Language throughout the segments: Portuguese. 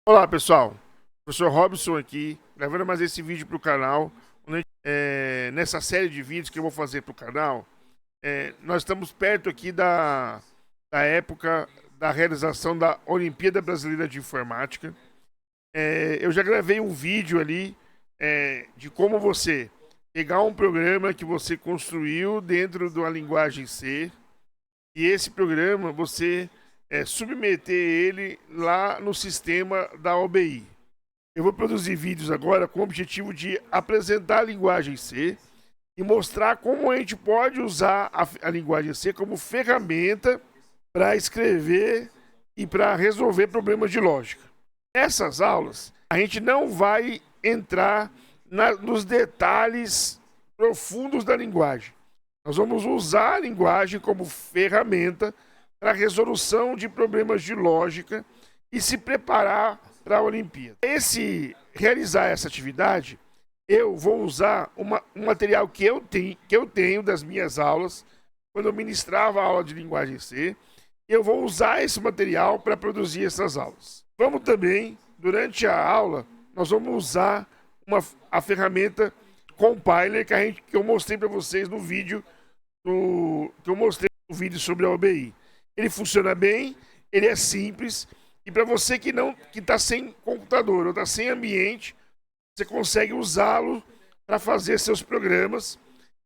Olá pessoal, professor Robson aqui, gravando mais esse vídeo para o canal. Nessa série de vídeos que eu vou fazer para o canal, nós estamos perto aqui da época da realização da Olimpíada Brasileira de Informática. Eu já gravei um vídeo ali de como você pegar um programa que você construiu dentro de uma linguagem C e esse programa você submeter ele lá no sistema da OBI. Eu vou produzir vídeos agora com o objetivo de apresentar a linguagem C e mostrar como a gente pode usar a linguagem C como ferramenta para escrever e para resolver problemas de lógica. Nessas aulas, a gente não vai entrar nos detalhes profundos da linguagem. Nós vamos usar a linguagem como ferramenta para a resolução de problemas de lógica e se preparar para a Olimpíada. Realizar essa atividade, eu vou usar um material que eu tenho das minhas aulas, quando eu ministrava a aula de linguagem C. Eu vou usar esse material para produzir essas aulas. Vamos também, durante a aula, nós vamos usar a ferramenta Compiler que eu mostrei para vocês no vídeo sobre a OBI. Ele funciona bem, ele é simples, e para você que está sem computador ou está sem ambiente, você consegue usá-lo para fazer seus programas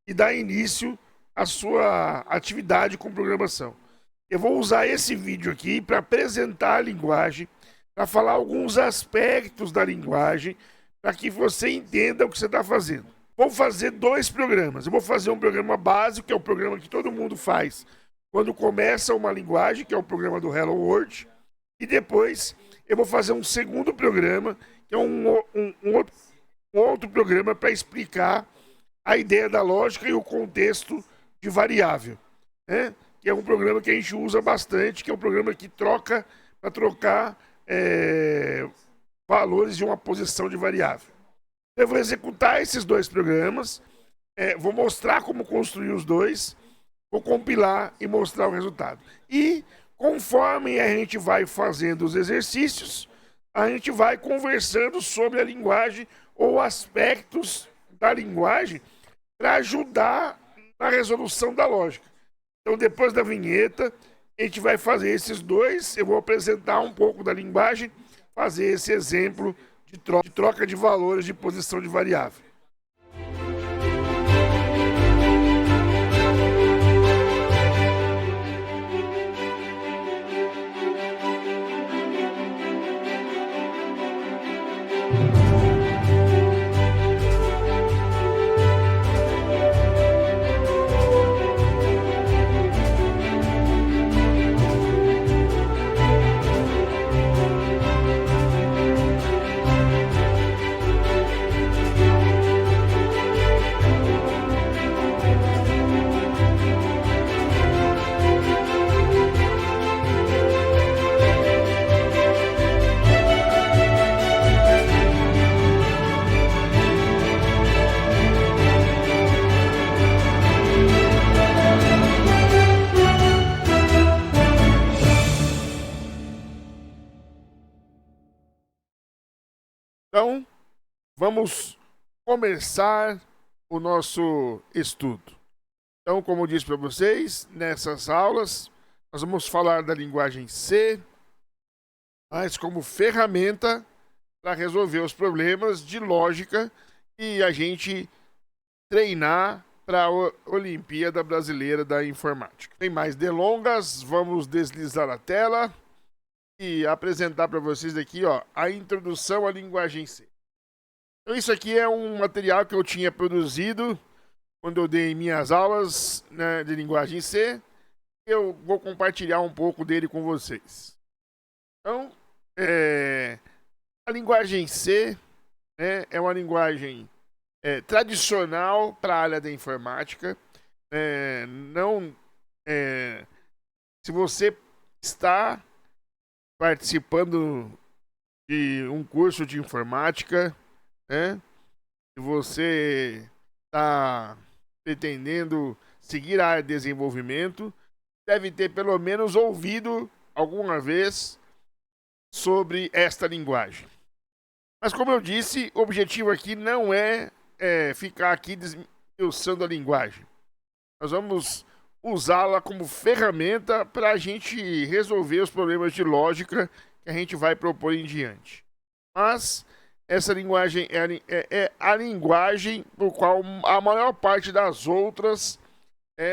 e dar início à sua atividade com programação. Eu vou usar esse vídeo aqui para apresentar a linguagem, para falar alguns aspectos da linguagem, para que você entenda o que você está fazendo. Vou fazer dois programas. Eu vou fazer um programa básico, que é o programa que todo mundo faz quando começa uma linguagem, que é o programa do Hello World. E depois eu vou fazer um segundo programa, que é um outro programa para explicar a ideia da lógica e o contexto de variável, né? Que é um programa que a gente usa bastante, que é um programa que troca para trocar valores de uma posição de variável. Eu vou executar esses dois programas, vou mostrar como construir os dois, vou compilar e mostrar o resultado. E conforme a gente vai fazendo os exercícios, a gente vai conversando sobre a linguagem ou aspectos da linguagem para ajudar na resolução da lógica. Então, depois da vinheta, a gente vai fazer esses dois. Eu vou apresentar um pouco da linguagem, fazer esse exemplo de troca de valores de posição de variável. Então, vamos começar o nosso estudo. Então, como eu disse para vocês, nessas aulas, nós vamos falar da linguagem C, mas como ferramenta para resolver os problemas de lógica e a gente treinar para a Olimpíada Brasileira da Informática. Sem mais delongas, vamos deslizar a tela e apresentar para vocês aqui, ó, a introdução à linguagem C. Então isso aqui é um material que eu tinha produzido quando eu dei minhas aulas, né, de linguagem C. Eu vou compartilhar um pouco dele com vocês. Então, a linguagem C, né, é uma linguagem tradicional para a área da informática. Se você está participando de um curso de informática, né? Se você está pretendendo seguir a área de desenvolvimento, deve ter pelo menos ouvido alguma vez sobre esta linguagem. Mas como eu disse, o objetivo aqui não é ficar aqui desmiuçando a linguagem. Nós vamos usá-la como ferramenta para a gente resolver os problemas de lógica que a gente vai propor em diante. Mas essa linguagem é a linguagem por qual a maior parte das outras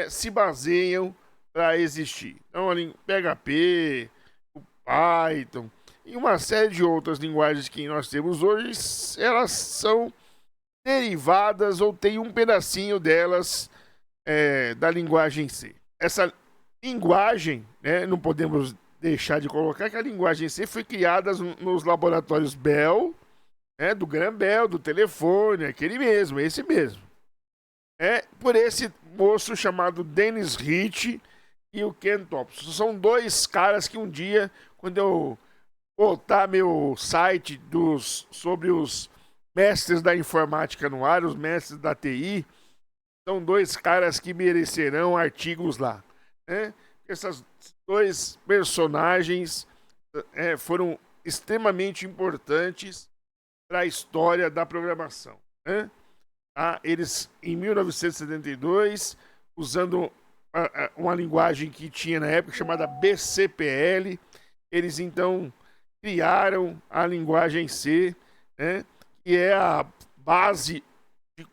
se baseiam para existir. Então, PHP, o Python e uma série de outras linguagens que nós temos hoje, elas são derivadas ou tem um pedacinho delas da linguagem C. Essa linguagem, não podemos deixar de colocar que a linguagem C foi criada nos laboratórios Bell, do Graham Bell, do telefone, aquele mesmo, esse mesmo. Por esse moço chamado Dennis Ritchie e o Ken Thompson. São dois caras que um dia, quando eu botar meu site sobre os mestres da informática no ar, os mestres da TI, são dois caras que merecerão artigos lá. Esses dois personagens foram extremamente importantes para a história da programação. Eles, em 1972, usando uma linguagem que tinha na época chamada BCPL, eles então criaram a linguagem C, que é a base de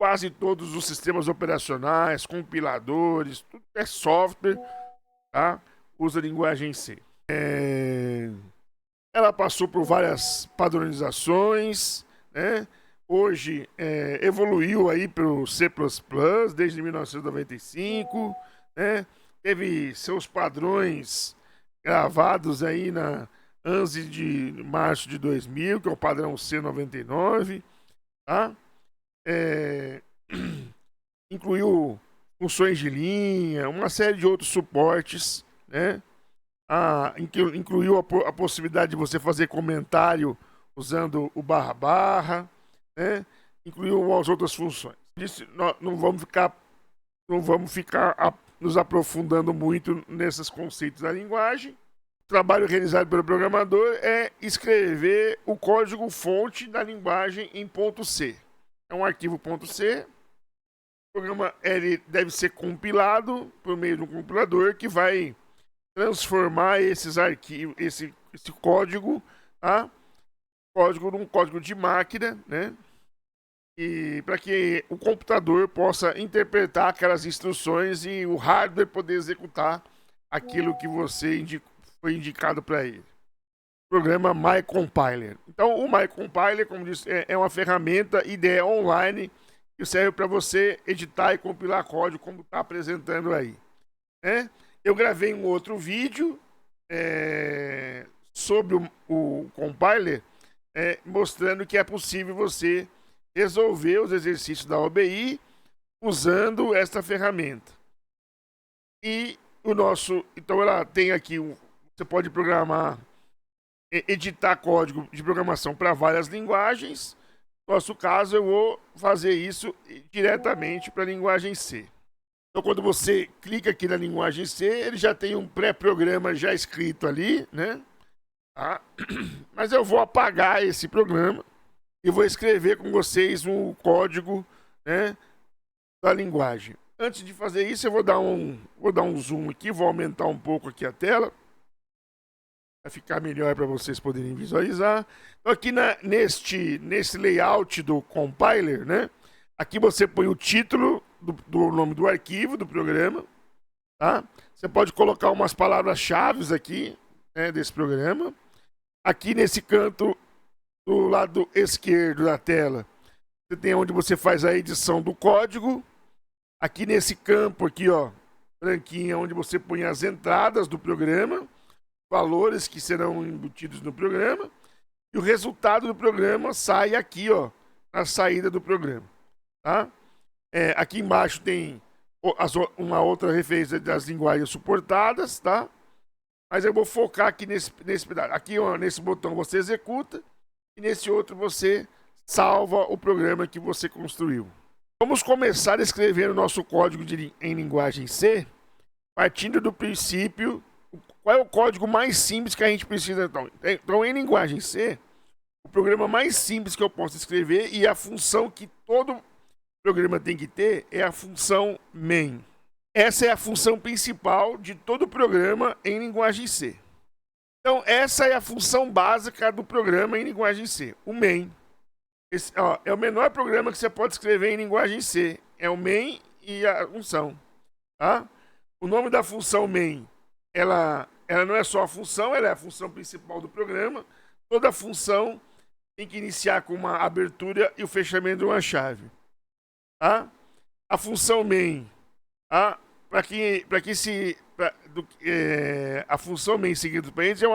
quase todos os sistemas operacionais, compiladores, tudo que é software, usa a linguagem C. Ela passou por várias padronizações, Hoje evoluiu aí para o C++ desde 1995, Teve seus padrões gravados aí na ANSI de março de 2000, que é o padrão C99, incluiu funções de linha, uma série de outros suportes, incluiu a possibilidade de você fazer comentário usando o //, incluiu as outras funções. Nós não vamos ficar nos aprofundando muito nesses conceitos da linguagem. O trabalho realizado pelo programador é escrever o código-fonte da linguagem em .c. É um arquivo .c. O programa ele deve ser compilado por meio de um compilador que vai transformar esses arquivos, esse código, num código de máquina, e para que o computador possa interpretar aquelas instruções e o hardware poder executar aquilo que foi indicado para ele. O programa MyCompiler. Então, o MyCompiler, como disse, é uma ferramenta IDE online que serve para você editar e compilar código como está apresentando aí. Eu gravei um outro vídeo sobre o compiler, mostrando que é possível você resolver os exercícios da OBI usando esta ferramenta. E então ela tem aqui, você pode programar, editar código de programação para várias linguagens. No nosso caso, eu vou fazer isso diretamente para a linguagem C. Então, quando você clica aqui na linguagem C, ele já tem um pré-programa já escrito ali, Mas eu vou apagar esse programa e vou escrever com vocês um código, da linguagem. Antes de fazer isso, eu vou dar um zoom aqui, vou aumentar um pouco aqui a tela, para ficar melhor para vocês poderem visualizar. Então, aqui nesse layout do compiler, aqui você põe o título do nome do arquivo, do programa, Você pode colocar umas palavras-chave aqui, desse programa. Aqui nesse canto do lado esquerdo da tela, você tem onde você faz a edição do código. Aqui nesse campo aqui, branquinho, onde você põe as entradas do programa, valores que serão embutidos no programa, e o resultado do programa sai aqui, na saída do programa, aqui embaixo tem uma outra referência das linguagens suportadas, Mas eu vou focar aqui nesse pedaço. Aqui, nesse botão você executa, e nesse outro você salva o programa que você construiu. Vamos começar a escrever o nosso código em linguagem C, partindo do princípio, qual é o código mais simples que a gente precisa? Então, em linguagem C, o programa mais simples que eu posso escrever e a função que todo programa tem que ter é a função main. Essa é a função principal de todo programa em linguagem C. Então, essa é a função básica do programa em linguagem C, o main. Esse, é o menor programa que você pode escrever em linguagem C. É o main e a função. Tá? O nome da função main, ela não é só a função, ela é a função principal do programa. Toda função tem que iniciar com uma abertura e o fechamento de uma chave. Tá? A função main, tá? A função main seguida dos parênteses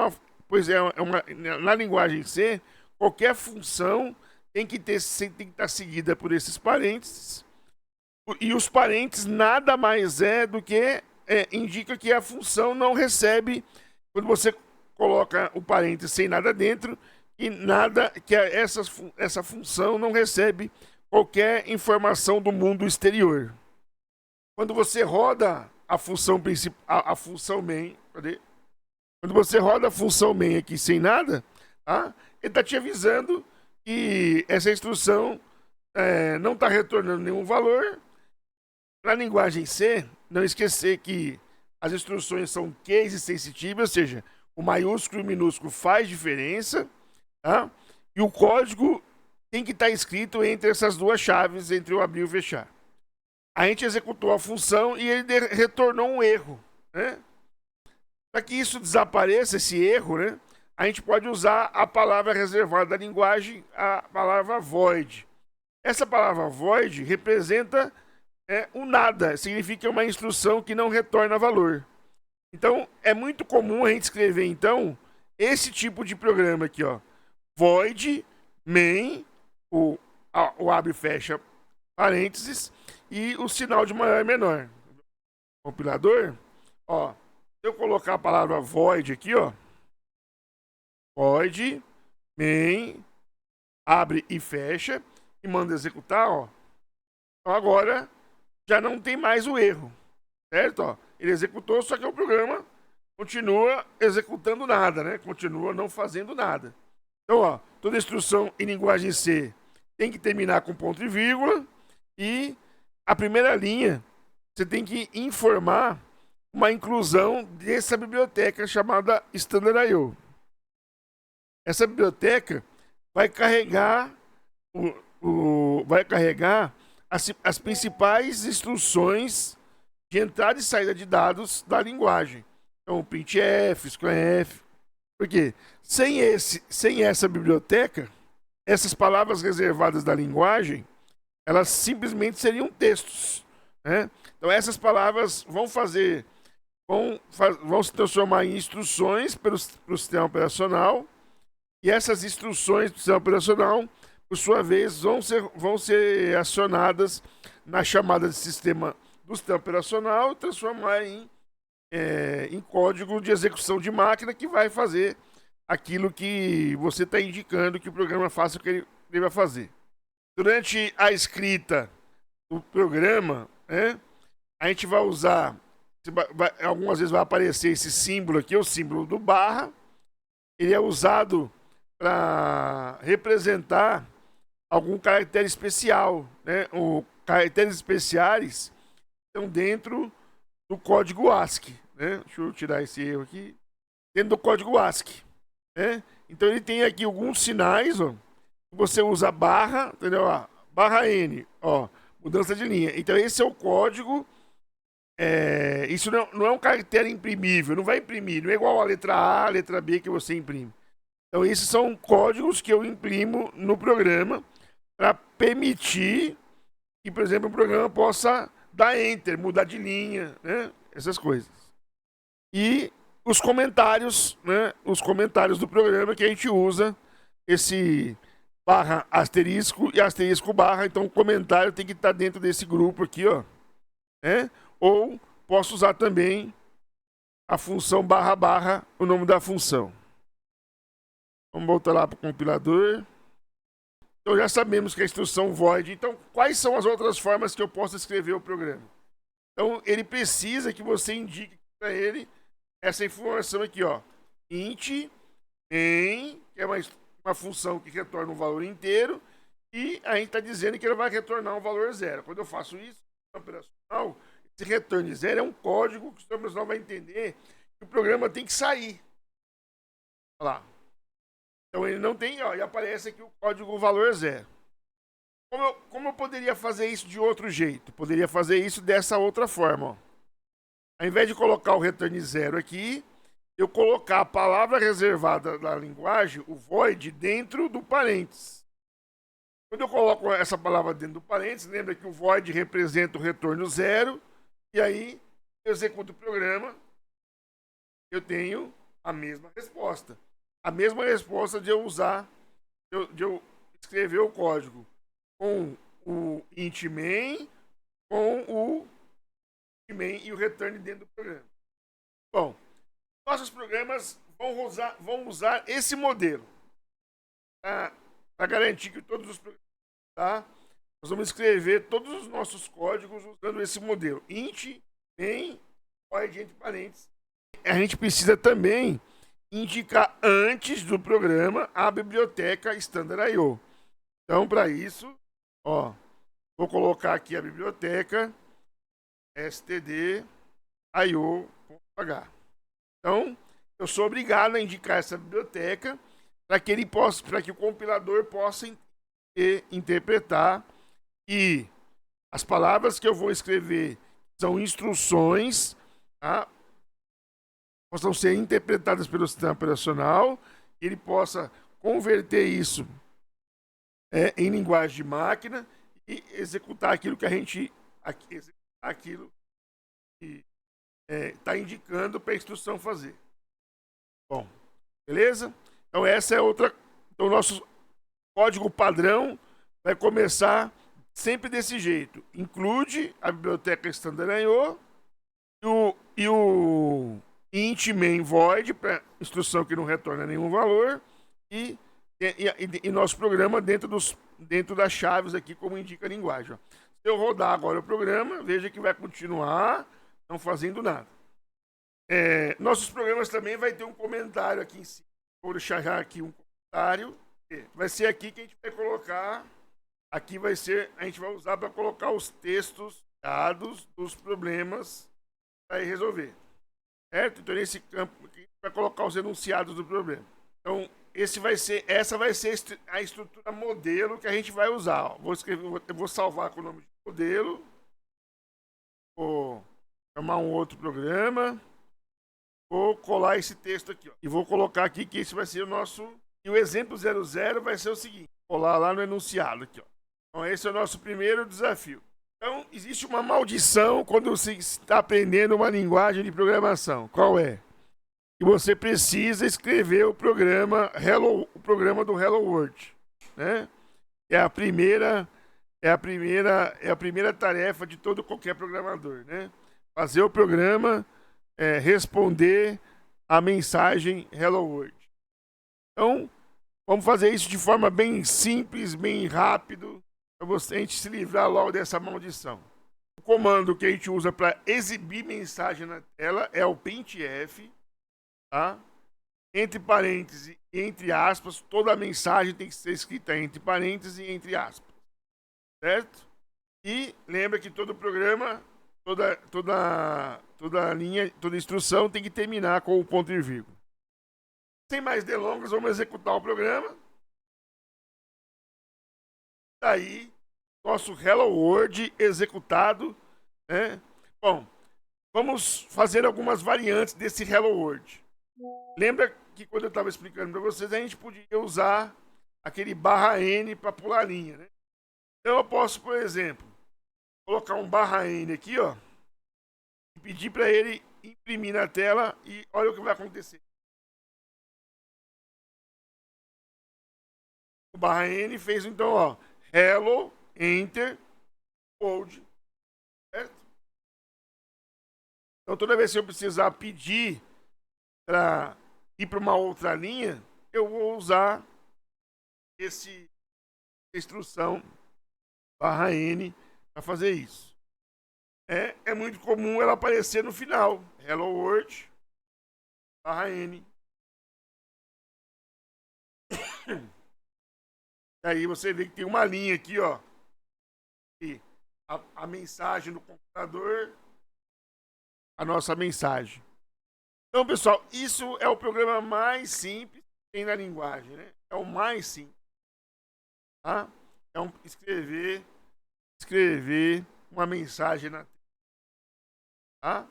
na linguagem C, qualquer função tem que estar seguida por esses parênteses. E os parênteses nada mais é do que indica que a função não recebe, quando você coloca o parênteses sem nada dentro, essa função não recebe qualquer informação do mundo exterior. Quando você roda a função principal, a função main, quando você roda a função main aqui sem nada, tá? Ele está te avisando que essa instrução não está retornando nenhum valor. Na linguagem C, não esquecer que as instruções são case sensitive, ou seja, o maiúsculo e o minúsculo faz diferença, tá? E o código tem que estar escrito entre essas duas chaves, entre o abrir e o fechar. A gente executou a função e ele retornou um erro, né? Para que isso desapareça, esse erro, né? A gente pode usar a palavra reservada da linguagem, a palavra void. Essa palavra void representa o nada, significa uma instrução que não retorna valor. Então, é muito comum a gente escrever, então, esse tipo de programa aqui, ó. Void, main, o abre e fecha parênteses, e o sinal de maior e menor. Compilador, ó, se eu colocar a palavra void aqui, ó, void, main, abre e fecha, e manda executar, ó. Então agora já não tem mais o erro, certo? Ó, ele executou, só que o programa continua executando nada, né? Continua não fazendo nada. Então, ó, toda instrução em linguagem C tem que terminar com ponto e vírgula, e a primeira linha você tem que informar uma inclusão dessa biblioteca chamada Standard.io. Essa biblioteca vai carregar as principais instruções de entrada e saída de dados da linguagem. Então, printf, scanf. Por quê? Sem essa biblioteca, essas palavras reservadas da linguagem, elas simplesmente seriam textos, né? Então, essas palavras vão se transformar em instruções para o sistema operacional, e essas instruções do sistema operacional, por sua vez, vão ser acionadas na chamada de sistema do sistema operacional e transformar em código de execução de máquina que vai fazer aquilo que você está indicando que o programa faça o que ele vai fazer. Durante a escrita do programa, a gente vai usar, algumas vezes vai aparecer esse símbolo aqui, o símbolo do barra. Ele é usado para representar algum caractere especial, né? Os caracteres especiais estão dentro do código ASCII, né? Deixa eu tirar esse erro aqui. Dentro do código ASCII, né? Então ele tem aqui alguns sinais, ó. Você usa barra, entendeu? Ó, barra N, ó, mudança de linha. Então esse é o código. Isso não é um caractere imprimível, não vai imprimir, não é igual a letra A, a letra B que você imprime. Então esses são códigos que eu imprimo no programa para permitir que, por exemplo, o programa possa dar enter, mudar de linha, né? Essas coisas. E os comentários, né? Os comentários do programa que a gente usa esse barra asterisco e asterisco barra. Então o comentário tem que estar dentro desse grupo aqui, ó, né? Ou posso usar também a função barra barra, o nome da função. Vamos voltar lá para o compilador. Então já sabemos que a instrução void. Então, quais são as outras formas que eu posso escrever o programa? Então, ele precisa que você indique para ele essa informação aqui, ó. Int main, que é uma função que retorna um valor inteiro, e a gente está dizendo que ele vai retornar um valor zero. Quando eu faço isso, no operacional, esse retorno zero é um código que o sistema operacional vai entender que o programa tem que sair. Olha lá. Então ele não tem, ó, e aparece aqui o código valor zero. Como eu poderia fazer isso de outro jeito? Poderia fazer isso dessa outra forma, ó. Ao invés de colocar o return zero aqui, eu colocar a palavra reservada da linguagem, o void, dentro do parênteses. Quando eu coloco essa palavra dentro do parênteses, lembra que o void representa o retorno zero, e aí eu executo o programa, eu tenho a mesma resposta. A mesma resposta de eu usar, de eu escrever o código com o int main, com o main e o return dentro do programa. Bom, nossos programas vão usar esse modelo para garantir que todos os programas, tá? Nós vamos escrever todos os nossos códigos usando esse modelo. Int, main, void entre parênteses. A gente precisa também indicar antes do programa a biblioteca standard.io. Então, para isso, ó, vou colocar aqui a biblioteca std.io.h. Então, eu sou obrigado a indicar essa biblioteca para que o compilador possa interpretar, e as palavras que eu vou escrever são instruções, tá? Possam ser interpretadas pelo sistema operacional, e ele possa converter isso em linguagem de máquina e executar aquilo que a gente está indicando para a instrução fazer. Bom, beleza? Então essa é outra. Então o nosso código padrão vai começar sempre desse jeito. Include a biblioteca standard.io e o int main void, para instrução que não retorna nenhum valor, e nosso programa dentro das chaves aqui, como indica a linguagem. Ó. Se eu rodar agora o programa, veja que vai continuar não fazendo nada. Nossos programas também vai ter um comentário aqui em cima. Vou deixar aqui um comentário. Vai ser aqui que a gente vai colocar. Aqui a gente vai usar para colocar os textos dados dos problemas para resolver. Certo? Então, nesse campo aqui, vai colocar os enunciados do problema. Então, essa vai ser a estrutura modelo que a gente vai usar. Ó. Eu vou salvar com o nome de modelo. Vou chamar um outro programa. Vou colar esse texto aqui. Ó, e vou colocar aqui que esse vai ser o nosso... E o exemplo 00 vai ser o seguinte. Colar lá no enunciado aqui. Ó. Então, esse é o nosso primeiro desafio. Então, existe uma maldição quando você está aprendendo uma linguagem de programação. Qual é? Que você precisa escrever o programa do Hello World, né? É a primeira tarefa de qualquer programador, né? Fazer o programa responder a mensagem Hello World. Então, vamos fazer isso de forma bem simples, bem rápido, para a gente se livrar logo dessa maldição. O comando que a gente usa para exibir mensagem na tela é o printf, tá? Entre parênteses e entre aspas, toda a mensagem tem que ser escrita entre parênteses e entre aspas, certo? E lembra que todo programa, toda linha, toda instrução tem que terminar com o ponto e vírgula. Sem mais delongas, vamos executar o programa. Daí, nosso Hello World executado, né? Bom, vamos fazer algumas variantes desse Hello World. Lembra que quando eu estava explicando para vocês, a gente podia usar aquele /n para pular a linha, né? Então eu posso, por exemplo, colocar um /n aqui, ó, e pedir para ele imprimir na tela, e olha o que vai acontecer. O /n fez então, ó, hello, enter, world, certo? Então toda vez que eu precisar pedir para ir para uma outra linha, eu vou usar essa instrução /n para fazer isso. É muito comum ela aparecer no final. Hello World. N. Aí você vê que tem uma linha aqui, ó. E a mensagem do computador, a nossa mensagem. Então, pessoal, isso é o programa mais simples que tem na linguagem, né? É o mais simples. Tá? É escrever uma mensagem na tela. Tá?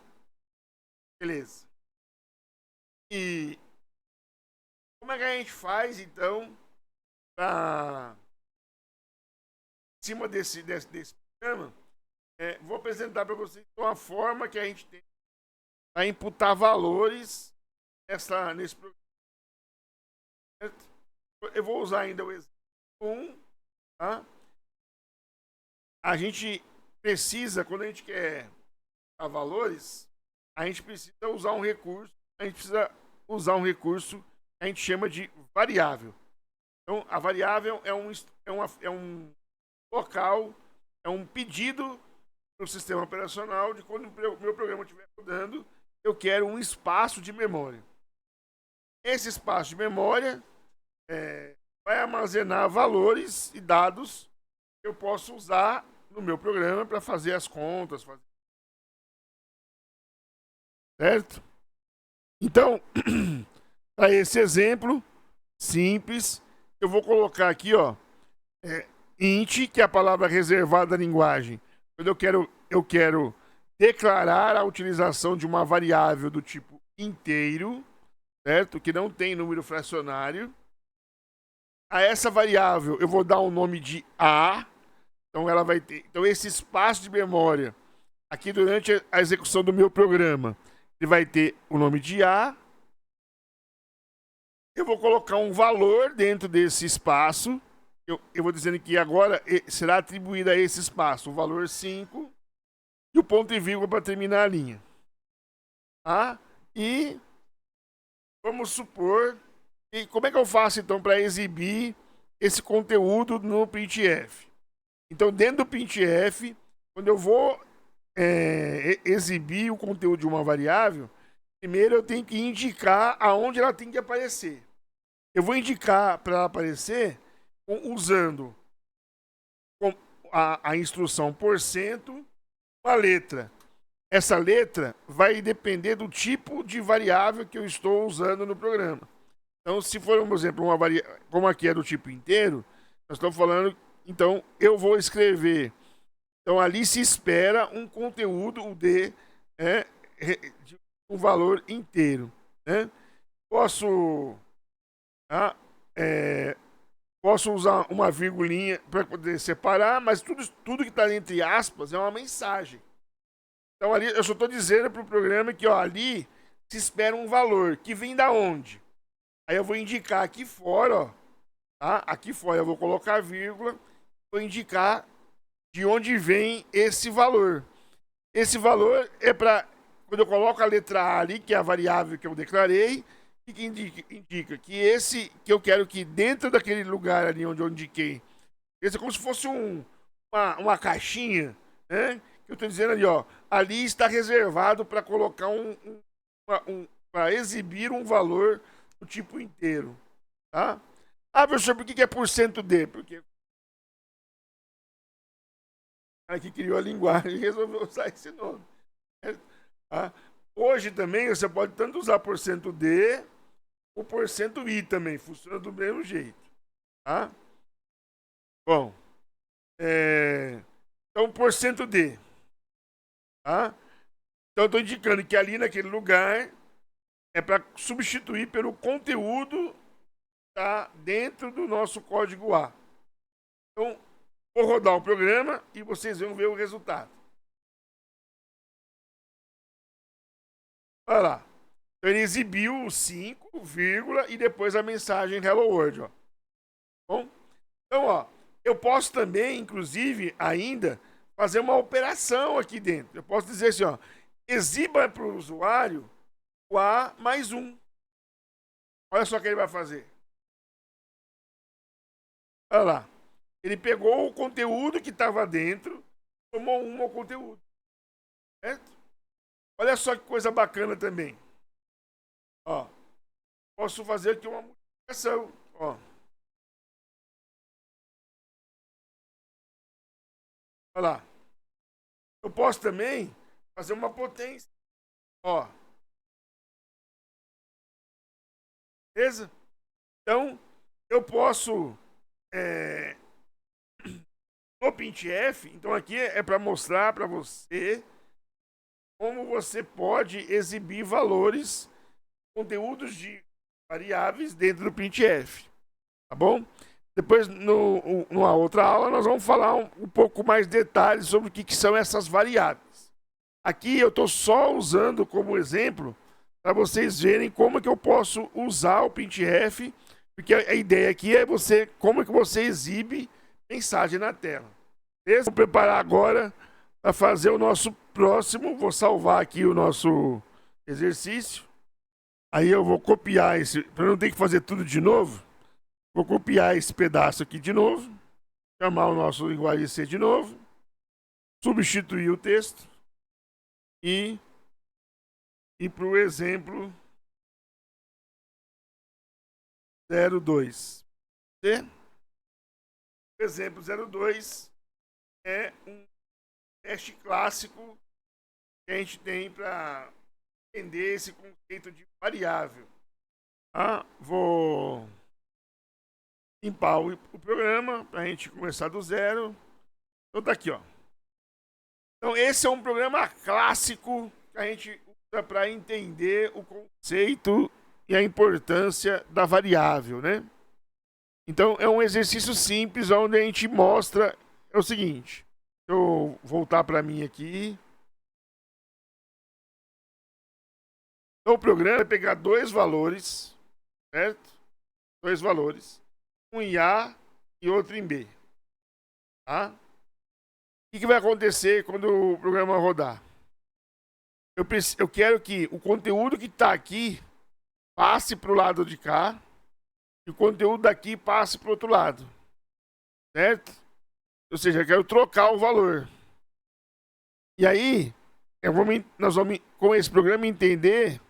Beleza. E como é que a gente faz, então, para em cima desse programa? Vou apresentar para vocês uma forma que a gente tem para imputar valores nesse programa. Certo? Eu vou usar ainda o exemplo 1, tá? A gente precisa, quando a gente quer dar valores, a gente precisa usar um recurso, que a gente chama de variável. Então, a variável é um local, é um pedido no sistema operacional de quando o meu programa estiver rodando, eu quero um espaço de memória. Esse espaço de memória vai armazenar valores e dados que eu posso usar no meu programa para fazer as contas. Certo? Então, para esse exemplo simples, eu vou colocar aqui, ó, int, que é a palavra reservada da linguagem. Quando eu quero declarar a utilização de uma variável do tipo inteiro, certo? Que não tem número fracionário. A essa variável eu vou dar um nome de A. Então ela vai ter. Então esse espaço de memória aqui durante a execução do meu programa, ele vai ter o nome de A. Eu vou colocar um valor dentro desse espaço. Eu vou dizendo que agora será atribuído a esse espaço o valor 5 e o ponto e vírgula para terminar a linha. Tá? E vamos supor. E como é que eu faço então para exibir esse conteúdo no printf? Então, dentro do printf, quando eu vou exibir o conteúdo de uma variável, primeiro eu tenho que indicar aonde ela tem que aparecer. Eu vou indicar para ela aparecer usando a instrução porcento, uma letra. Essa letra vai depender do tipo de variável que eu estou usando no programa. Então, se for, por exemplo, uma variável, como aqui é do tipo inteiro, nós estamos falando, então eu vou escrever. Então, ali se espera um conteúdo de um valor inteiro. Né? Posso usar uma virgulinha para poder separar, mas tudo que está entre aspas é uma mensagem. Então, ali eu só estou dizendo para o programa que ali se espera um valor que vem da onde? Aí eu vou indicar aqui fora, ó, tá? Aqui fora eu vou colocar vírgula, vou indicar de onde vem esse valor. Esse valor é para quando eu coloco a letra A ali, que é a variável que eu declarei, e que indica que esse que eu quero que dentro daquele lugar ali onde eu indiquei, esse é como se fosse uma caixinha, né? Que eu estou dizendo ali, ó, ali está reservado para colocar para exibir um valor do tipo inteiro, tá? Ah, professor, por que é %D? Porque o cara que criou a linguagem resolveu usar esse nome. Tá? Hoje também você pode tanto usar %D ou %I também, funciona do mesmo jeito, tá? Bom, então %D, tá? Então eu estou indicando que ali naquele lugar é para substituir pelo conteúdo tá dentro do nosso código A. Então, vou rodar o programa e vocês vão ver o resultado. Olha lá. Então, ele exibiu o 5, vírgula, e depois a mensagem Hello World. Ó. Bom, então, ó, eu posso também, inclusive, ainda fazer uma operação aqui dentro. Eu posso dizer assim, ó, exiba para o usuário o A mais 1. Olha só o que ele vai fazer. Olha lá. Ele pegou o conteúdo que estava dentro, tomou um ao conteúdo. Certo? Olha só que coisa bacana também. Ó, posso fazer aqui uma multiplicação, ó. Olha lá. Eu posso também fazer uma potência, ó. Beleza? Então, eu posso no printf, então aqui é para mostrar para você como você pode exibir valores, conteúdos de variáveis dentro do printf, tá bom? Depois, numa outra aula, nós vamos falar um pouco mais detalhes sobre o que são essas variáveis. Aqui eu estou só usando como exemplo para vocês verem como que eu posso usar o printf, porque a ideia aqui é como que você exibe mensagem na tela. Beleza? Vou preparar agora para fazer o nosso próximo. Vou salvar aqui o nosso exercício. Aí eu vou copiar esse, para não ter que fazer tudo de novo. Vou copiar esse pedaço aqui de novo, chamar o nosso linguagem C de novo, substituir o texto e ir para o exemplo 02. O exemplo 02 é um teste clássico que a gente tem para entender esse conceito de variável. Vou limpar o programa para a gente começar do zero. Então tá aqui, ó. Então esse é um programa clássico que a gente usa para entender o conceito e a importância da variável, né? Então é um exercício simples onde a gente mostra o seguinte. Deixa eu voltar para mim aqui. Então o programa vai pegar dois valores, certo? Dois valores. Um em A e outro em B. Tá? O que vai acontecer quando o programa rodar? Eu quero que o conteúdo que está aqui passe para o lado de cá e o conteúdo daqui passe para o outro lado. Certo? Ou seja, eu quero trocar o valor. E aí, nós vamos, com esse programa, entender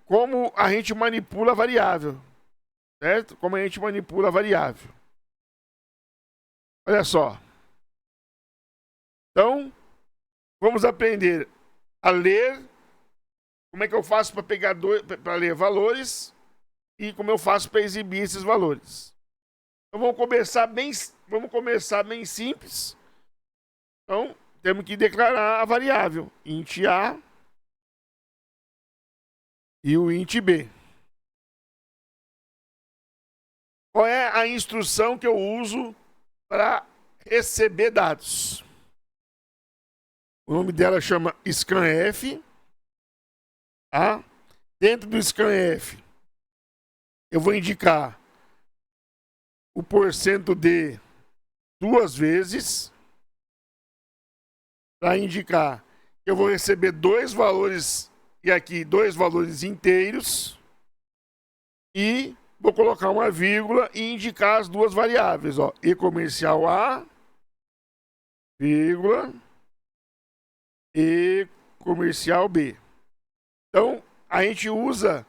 como a gente manipula a variável. Certo? Como a gente manipula a variável. Olha só. Então, vamos aprender a ler. Como é que eu faço para ler valores e como eu faço para exibir esses valores. Então vamos começar bem simples. Então, temos que declarar a variável int A e o int B. Qual é a instrução que eu uso para receber dados? O nome dela chama scanf. Tá? Dentro do scanf, eu vou indicar o %d duas vezes para indicar que eu vou receber dois valores e aqui dois valores inteiros e vou colocar uma vírgula e indicar as duas variáveis, ó, e comercial A, vírgula, e comercial B. Então, a gente usa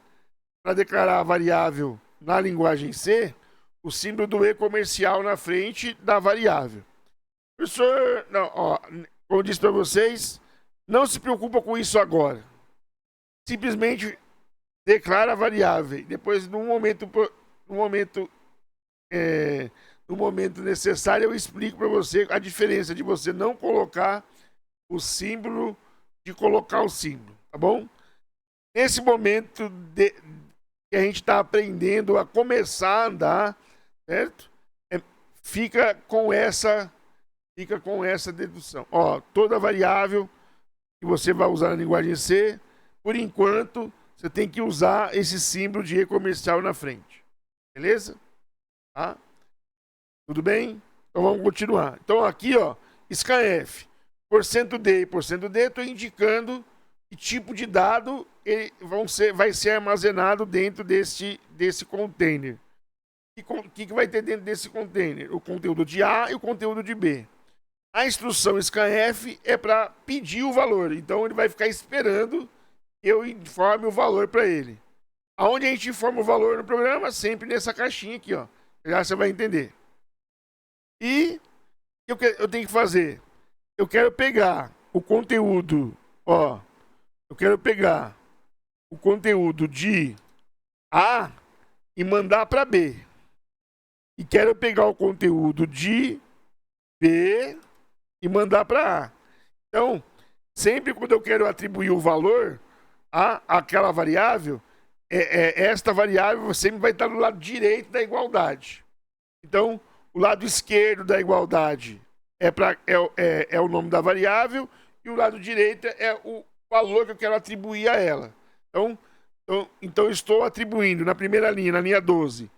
para declarar a variável na linguagem C o símbolo do e comercial na frente da variável. Professor, não, ó, como eu disse para vocês, não se preocupa com isso agora. Simplesmente declara a variável. Depois, no momento necessário, eu explico para você a diferença de você não colocar o símbolo de colocar o símbolo, tá bom? Nesse momento que a gente está aprendendo a começar a andar, certo? Fica com essa dedução. Ó, toda variável que você vai usar na linguagem C, por enquanto, você tem que usar esse símbolo de e comercial na frente. Beleza? Tá? Tudo bem? Então vamos continuar. Então aqui, ó, scanf, %d e %d, estou indicando que tipo de dado vai ser armazenado dentro desse container. O que vai ter dentro desse container? O conteúdo de A e o conteúdo de B. A instrução scanf é para pedir o valor. Então ele vai ficar esperando que eu informe o valor para ele. Aonde a gente informa o valor no programa? Sempre nessa caixinha aqui, ó. Já você vai entender. E o que eu tenho que fazer? Eu quero pegar o conteúdo, ó. Eu quero pegar o conteúdo de A e mandar para B. E quero pegar o conteúdo de B e mandar para A. Então, sempre quando eu quero atribuir o valor a aquela variável, esta variável sempre vai estar do lado direito da igualdade. Então, o lado esquerdo da igualdade é o nome da variável e o lado direito é o valor que eu quero atribuir a ela. Então estou atribuindo na primeira linha, na linha 12,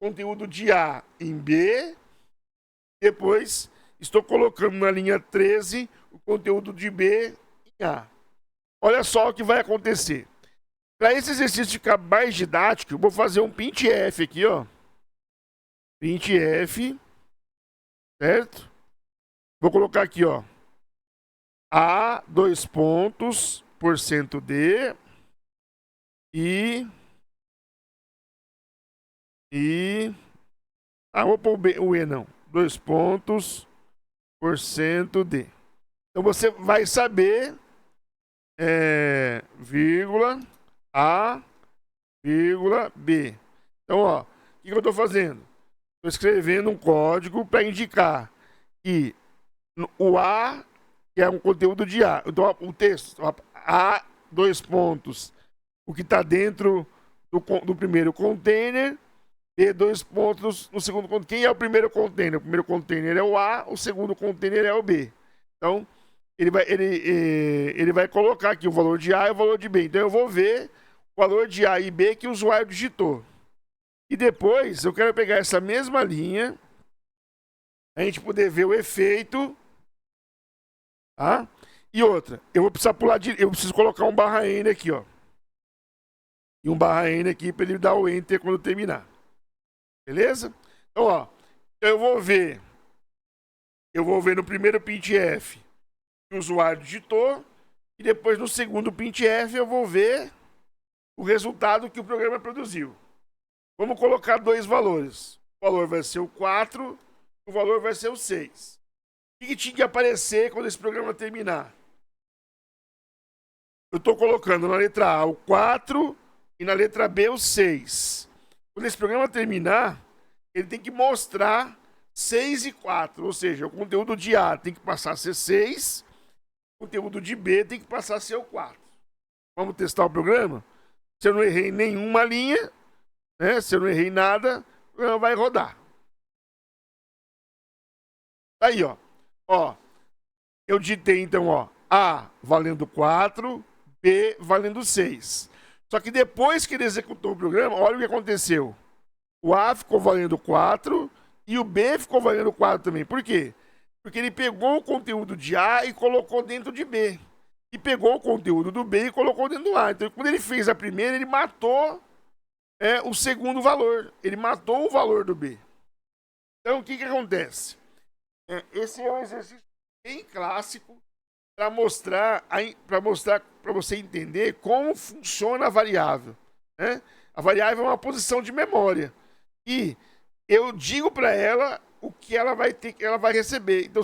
conteúdo de A em B. Depois estou colocando na linha 13 o conteúdo de B em A. Olha só o que vai acontecer. Para esse exercício ficar mais didático, eu vou fazer um printf aqui, ó. Printf, certo? Vou colocar aqui, ó. A, dois pontos, %d e vou pôr o E não. 2 pontos, %d. Então você vai saber vírgula A, vírgula B. Então, ó, o que eu estou fazendo? Estou escrevendo um código para indicar que o A, que é um conteúdo de A. Então, o texto, A, dois pontos, o que está dentro do primeiro container, B, dois pontos no segundo container. Quem é o primeiro container? O primeiro container é o A, o segundo container é o B. Então, ele vai colocar aqui o valor de A e o valor de B. Então, eu vou ver o valor de A e B que o usuário digitou. E depois, eu quero pegar essa mesma linha, a gente poder ver o efeito, tá? E outra, eu vou precisar eu preciso colocar um /n aqui, ó. E um /n aqui para ele dar o enter quando terminar. Beleza? Então, ó, eu vou ver no primeiro printf que o usuário digitou e depois no segundo printf eu vou ver o resultado que o programa produziu. Vamos colocar dois valores. O valor vai ser o 4, o valor vai ser o 6. O que tinha que aparecer quando esse programa terminar? Eu estou colocando na letra A o 4 e na letra B o 6. Quando esse programa terminar, ele tem que mostrar 6 e 4. Ou seja, o conteúdo de A tem que passar a ser 6, o conteúdo de B tem que passar a ser o 4. Vamos testar o programa? Se eu não errei nenhuma linha, né? Se eu não errei nada, o programa vai rodar. Aí, ó. Eu digitei então, ó, A valendo 4, B valendo 6. Só que depois que ele executou o programa, olha o que aconteceu. O A ficou valendo 4 e o B ficou valendo 4 também. Por quê? Porque ele pegou o conteúdo de A e colocou dentro de B. E pegou o conteúdo do B e colocou dentro do A. Então, quando ele fez a primeira, ele matou o segundo valor. Ele matou o valor do B. Então, o que acontece? Esse é um exercício bem clássico para mostrar para você entender como funciona a variável, né? A variável é uma posição de memória e eu digo para ela o que ela vai ter, que ela vai receber. Então,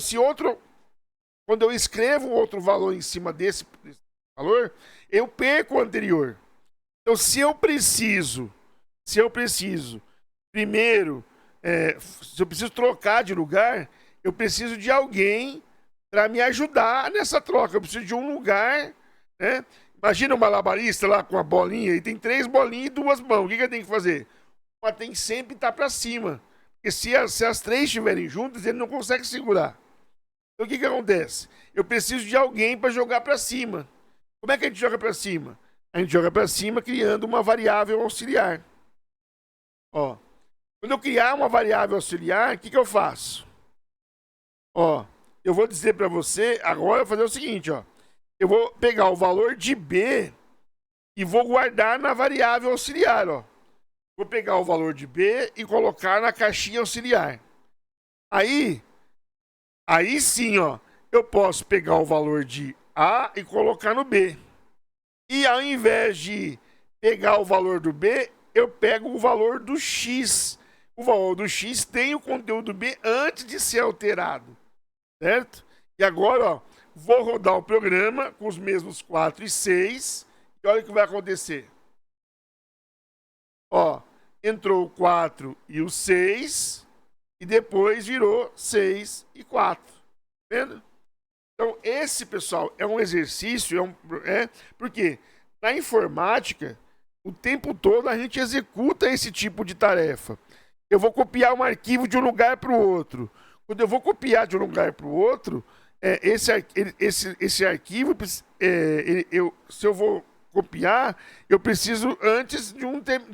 quando eu escrevo outro valor em cima desse valor, eu perco o anterior. Então, se eu preciso primeiro, se eu preciso trocar de lugar, eu preciso de alguém para me ajudar nessa troca. Eu preciso de um lugar, né? Imagina um malabarista lá com a bolinha e tem 3 bolinhas e 2 mãos. O que ele tem que fazer? Uma tem que sempre estar para cima. Porque se as 3 estiverem juntas, ele não consegue segurar. Então o que acontece? Eu preciso de alguém para jogar para cima. Como é que a gente joga para cima? A gente joga para cima criando uma variável auxiliar. Ó, quando eu criar uma variável auxiliar, o que eu faço? Ó, eu vou dizer para você, agora eu vou fazer o seguinte, ó. Eu vou pegar o valor de B e vou guardar na variável auxiliar, ó. Vou pegar o valor de B e colocar na caixinha auxiliar. Aí sim, ó, eu posso pegar o valor de A e colocar no B. E ao invés de pegar o valor do B, eu pego o valor do X. O valor do X tem o conteúdo B antes de ser alterado, certo? E agora, ó, vou rodar o programa com os mesmos 4 e 6 e olha o que vai acontecer. Ó, entrou o 4 e o 6 e depois virou 6 e 4. Tá vendo? Então, esse, pessoal, é um exercício, porque na informática, o tempo todo a gente executa esse tipo de tarefa. Eu vou copiar um arquivo de um lugar para o outro. Quando eu vou copiar de um lugar para o outro, esse arquivo, se eu vou copiar, eu preciso antes de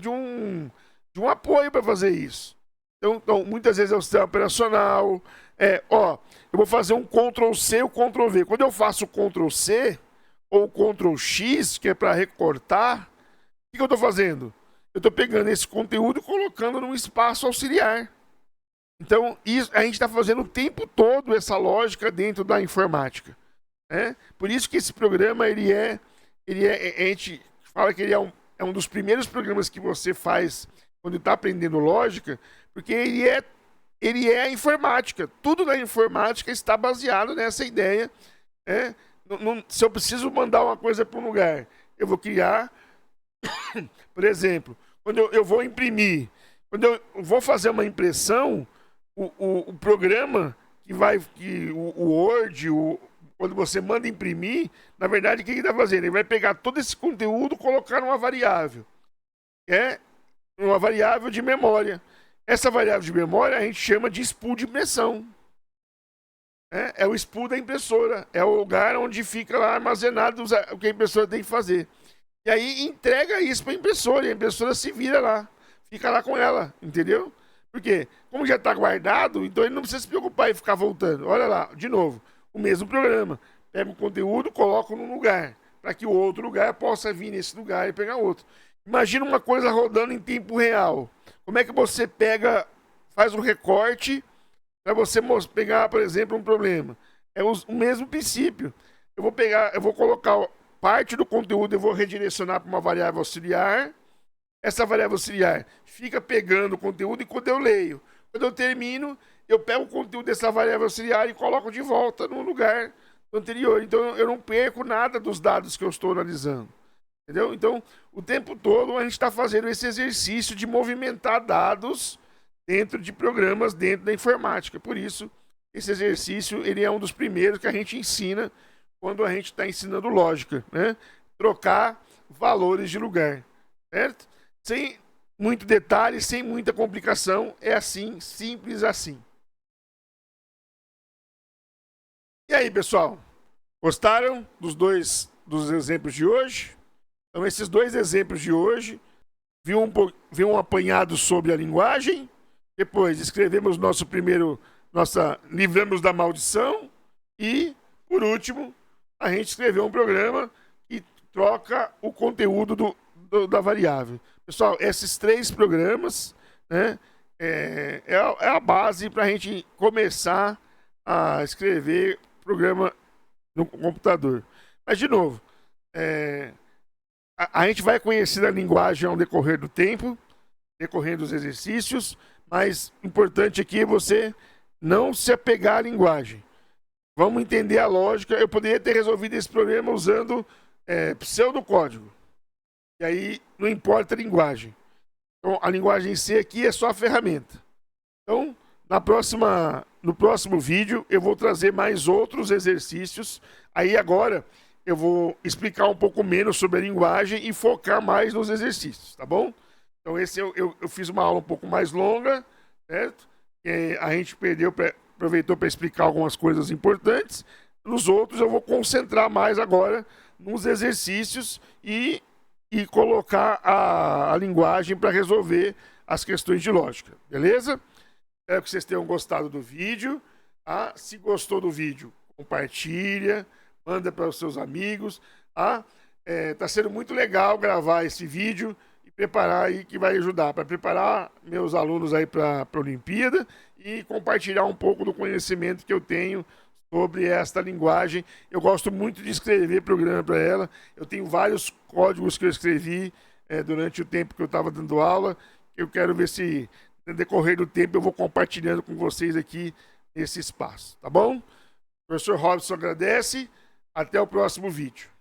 um apoio para fazer isso. Então, muitas vezes é o sistema operacional. Eu vou fazer um Ctrl+C e um Ctrl+V. Quando eu faço o Ctrl+C ou Ctrl+X, que é para recortar, o que eu estou fazendo? Eu estou pegando esse conteúdo e colocando num espaço auxiliar. Então, a gente está fazendo o tempo todo essa lógica dentro da informática. Né? Por isso que esse programa, a gente fala que ele é um dos primeiros programas que você faz quando está aprendendo lógica, porque ele é a informática. Tudo na informática está baseado nessa ideia. Né? Se eu preciso mandar uma coisa para um lugar, eu vou criar, por exemplo, quando eu vou imprimir, quando eu vou fazer uma impressão, o programa o Word, quando você manda imprimir, na verdade, o que ele está fazendo? Ele vai pegar todo esse conteúdo e colocar numa variável. Uma variável de memória. Essa variável de memória a gente chama de spool de impressão. É o spool da impressora. É o lugar onde fica lá armazenado o que a impressora tem que fazer. E aí entrega isso para a impressora. E a impressora se vira lá. Fica lá com ela, entendeu? Porque, como já está guardado, então ele não precisa se preocupar em ficar voltando. Olha lá, de novo, o mesmo programa. Pega o conteúdo, coloca num lugar. Para que o outro lugar possa vir nesse lugar e pegar outro. Imagina uma coisa rodando em tempo real. Como é que você faz um recorte para você pegar, por exemplo, um problema? É o mesmo princípio. Eu vou colocar parte do conteúdo, eu vou redirecionar para uma variável auxiliar. Essa variável auxiliar fica pegando o conteúdo e quando eu leio, quando eu termino, eu pego o conteúdo dessa variável auxiliar e coloco de volta no lugar anterior. Então eu não perco nada dos dados que eu estou analisando. Entendeu? Então, o tempo todo a gente está fazendo esse exercício de movimentar dados dentro de programas dentro da informática. Por isso, esse exercício ele é um dos primeiros que a gente ensina quando a gente está ensinando lógica, né? Trocar valores de lugar, certo? Sem muito detalhe, sem muita complicação, é assim, simples assim. E aí, pessoal? Gostaram dos exemplos de hoje? Então, esses 2 exemplos de hoje, viu um apanhado sobre a linguagem, depois escrevemos livramos da maldição e, por último, a gente escreveu um programa que troca o conteúdo da variável. Pessoal, esses 3 programas, né, é a base para a gente começar a escrever programa no computador. Mas, de novo, a gente vai conhecer a linguagem ao decorrer do tempo, decorrendo dos exercícios, mas o importante aqui é você não se apegar à linguagem. Vamos entender a lógica. Eu poderia ter resolvido esse problema usando pseudocódigo. E aí não importa a linguagem. Então, a linguagem em si aqui é só a ferramenta. Então, no próximo vídeo, eu vou trazer mais outros exercícios. Aí agora eu vou explicar um pouco menos sobre a linguagem e focar mais nos exercícios, tá bom? Então esse eu fiz uma aula um pouco mais longa, certo? A gente aproveitou para explicar algumas coisas importantes. Nos outros eu vou concentrar mais agora nos exercícios e colocar a linguagem para resolver as questões de lógica, beleza? Espero que vocês tenham gostado do vídeo. Tá? Se gostou do vídeo, compartilha, manda para os seus amigos. Tá? Tá sendo muito legal gravar esse vídeo e preparar aí, que vai ajudar para preparar meus alunos aí para a Olimpíada e compartilhar um pouco do conhecimento que eu tenho sobre esta linguagem. Eu gosto muito de escrever programa para ela. Eu tenho vários códigos que eu escrevi durante o tempo que eu estava dando aula. Eu quero ver se, no decorrer do tempo, eu vou compartilhando com vocês aqui esse espaço, tá bom? O professor Robson agradece. Até o próximo vídeo.